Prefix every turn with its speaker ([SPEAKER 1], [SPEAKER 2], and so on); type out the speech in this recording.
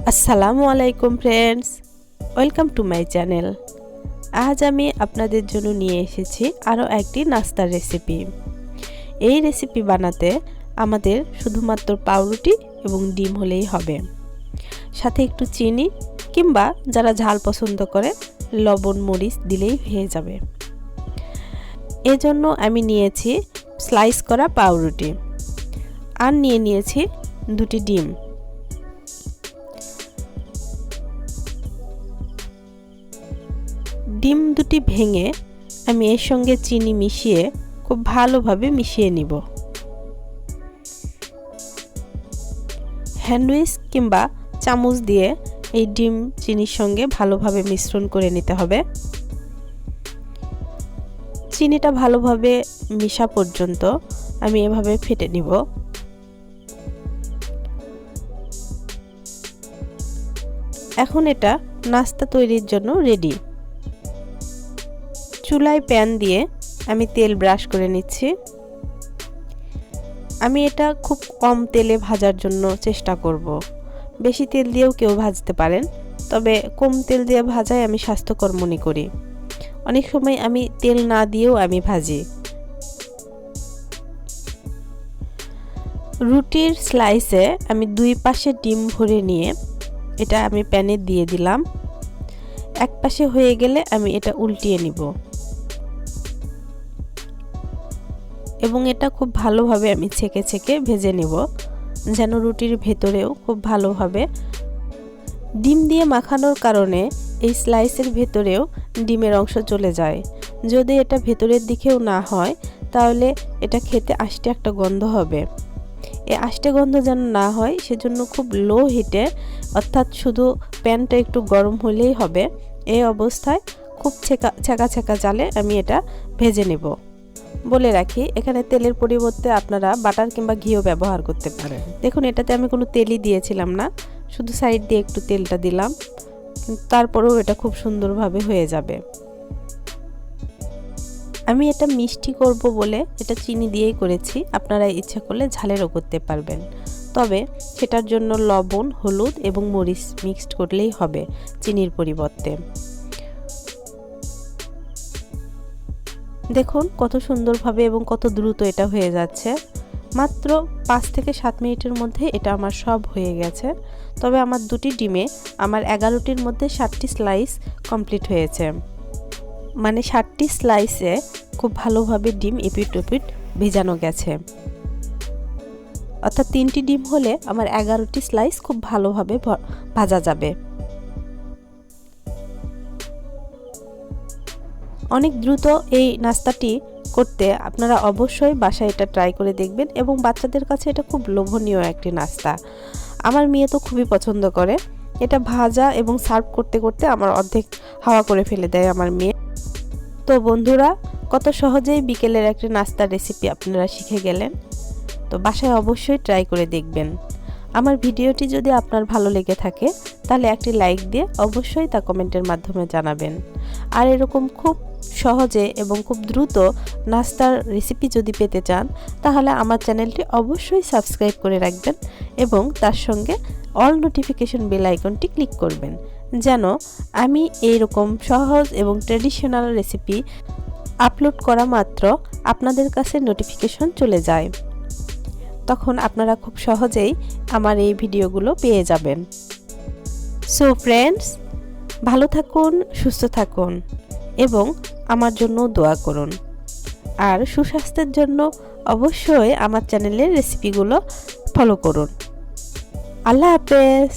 [SPEAKER 1] আসসালামু আলাইকুম friends, welcome to my channel. আজ আমি আপনাদের জন্য নিয়ে এসেছি আরও একটি নাস্তার রেসিপি। এই রেসিপি বানাতে আমাদের শুধুমাত্র পাউরুটি এবং ডিম হলেই হবে, সাথে একটু চিনি কিংবা যারা ঝাল পছন্দ করে লবণ মরিচ দিলেই হয়ে যাবে। এজন্য আমি নিয়েছি স্লাইস করা পাউরুটি আর নিয়েছি দুটি ডিম। ডিম দুটি ভেঙে আমি এর সঙ্গে চিনি মিশিয়ে খুব ভালোভাবে মিশিয়ে নিব। হ্যান্ডউইচ কিংবা চামচ দিয়ে এই ডিম চিনির সঙ্গে ভালোভাবে মিশ্রণ করে নিতে হবে। চিনিটা ভালোভাবে মিশা পর্যন্ত আমি এভাবে ফেটে নিব। এখন এটা নাস্তা তৈরির জন্য রেডি। চুলায় প্যান দিয়ে আমি তেল ব্রাশ করে নিচ্ছি। আমি এটা খুব কম তেলে ভাজার জন্য চেষ্টা করব। বেশি তেল দিয়েও কেউ ভাজতে পারেন, তবে কম তেল দিয়ে ভাজাই আমি স্বাস্থ্যকর মনে করি। অনেক সময় আমি তেল না দিয়েও আমি ভাজি। রুটির স্লাইসে আমি দুই পাশে ডিম ভরে নিয়ে এটা আমি প্যানে দিয়ে দিলাম। এক পাশে হয়ে গেলে আমি এটা উল্টিয়ে নিব এবং এটা খুব ভালোভাবে আমি ছেঁকে ছেঁকে ভেজে নেব, যেন রুটির ভেতরেও খুব ভালোভাবে ডিম দিয়ে মাখানোর কারণে এই স্লাইসের ভেতরেও ডিমের অংশ চলে যায়। যদি এটা ভেতরের দিকেও না হয় তাহলে এটা খেতে আষ্টে একটা গন্ধ হবে। এই আষ্টে গন্ধ যেন না হয় সেজন্য খুব লো হিটে, অর্থাৎ শুধু প্যানটা একটু গরম হলেই হবে, এই অবস্থায় খুব ছেঁকা ছেঁকা জালে আমি এটা ভেজে নেব। বলে রাখি, এখানে তেলের পরিবর্তে আপনারা বাটার কিংবা ঘিও ব্যবহার করতে পারেন। দেখুন, এটাতে আমি কোনো তেলই দিয়েছিলাম না, শুধু সাইড দিয়ে একটু তেলটা দিলাম, কিন্তু তারপরেও এটা খুব সুন্দরভাবে হয়ে যাবে। আমি এটা মিষ্টি করব বলে এটা চিনি দিয়েই করেছি, আপনারা ইচ্ছা করলে ঝালেরও করতে পারবেন, তবে সেটার জন্য লবণ হলুদ এবং মরিচ মিক্সড করলেই হবে চিনির পরিবর্তে। দেখুন কত সুন্দরভাবে এবং কত দ্রুত এটা হয়ে যাচ্ছে। মাত্র 5 থেকে 7 মিনিটের মধ্যে এটা আমার সব হয়ে গেছে। তবে আমার দুটি ডিমে আমার 11টির মধ্যে 7টি স্লাইস কমপ্লিট হয়েছে, মানে 7টি স্লাইসে খুব ভালোভাবে ডিম এপিট ওপিট ভেজানো গেছে। অর্থাৎ 3টি ডিম হলে আমার 11টি স্লাইস খুব ভালোভাবে ভাজা যাবে। অনেক দ্রুত এই নাস্তাটি করতে আপনারা অবশ্যই বাসায় এটা ট্রাই করে দেখবেন এবং বাচ্চাদের কাছে এটা খুব লোভনীয় একটি নাস্তা। আমার মেয়ে তো খুবই পছন্দ করে। এটা ভাজা এবং সার্ভ করতে করতে আমার অর্ধেক হাওয়া করে ফেলে দেয় আমার মেয়ে। তো বন্ধুরা, কত সহজেই বিকেলের একটি নাস্তার রেসিপি আপনারা শিখে গেলেন। তো বাসায় অবশ্যই ট্রাই করে দেখবেন। আমার ভিডিওটি যদি আপনার ভালো লেগে থাকে তাহলে একটি লাইক দিয়ে অবশ্যই তা কমেন্টের মাধ্যমে জানাবেন। আর এরকম খুব সহজে এবং খুব দ্রুত নাস্তার রেসিপি যদি পেতে চান তাহলে আমার চ্যানেলটি অবশ্যই সাবস্ক্রাইব করে রাখবেন এবং তার সঙ্গে অল নোটিফিকেশন বেল আইকনটি ক্লিক করবেন, যেন আমি এইরকম সহজ এবং ট্র্যাডিশনাল রেসিপি আপলোড করা মাত্র আপনাদের কাছে নোটিফিকেশন চলে যায়। তখন আপনারা খুব সহজেই আমার এই ভিডিওগুলো পেয়ে যাবেন। সো ফ্রেন্ডস, ভালো থাকুন, সুস্থ থাকুন এবং আমার জন্য দোয়া করুন। আর সুস্বাস্থ্যের জন্য অবশ্যই আমার চ্যানেলের রেসিপিগুলো ফলো করুন। আল্লাহ হাফেজ।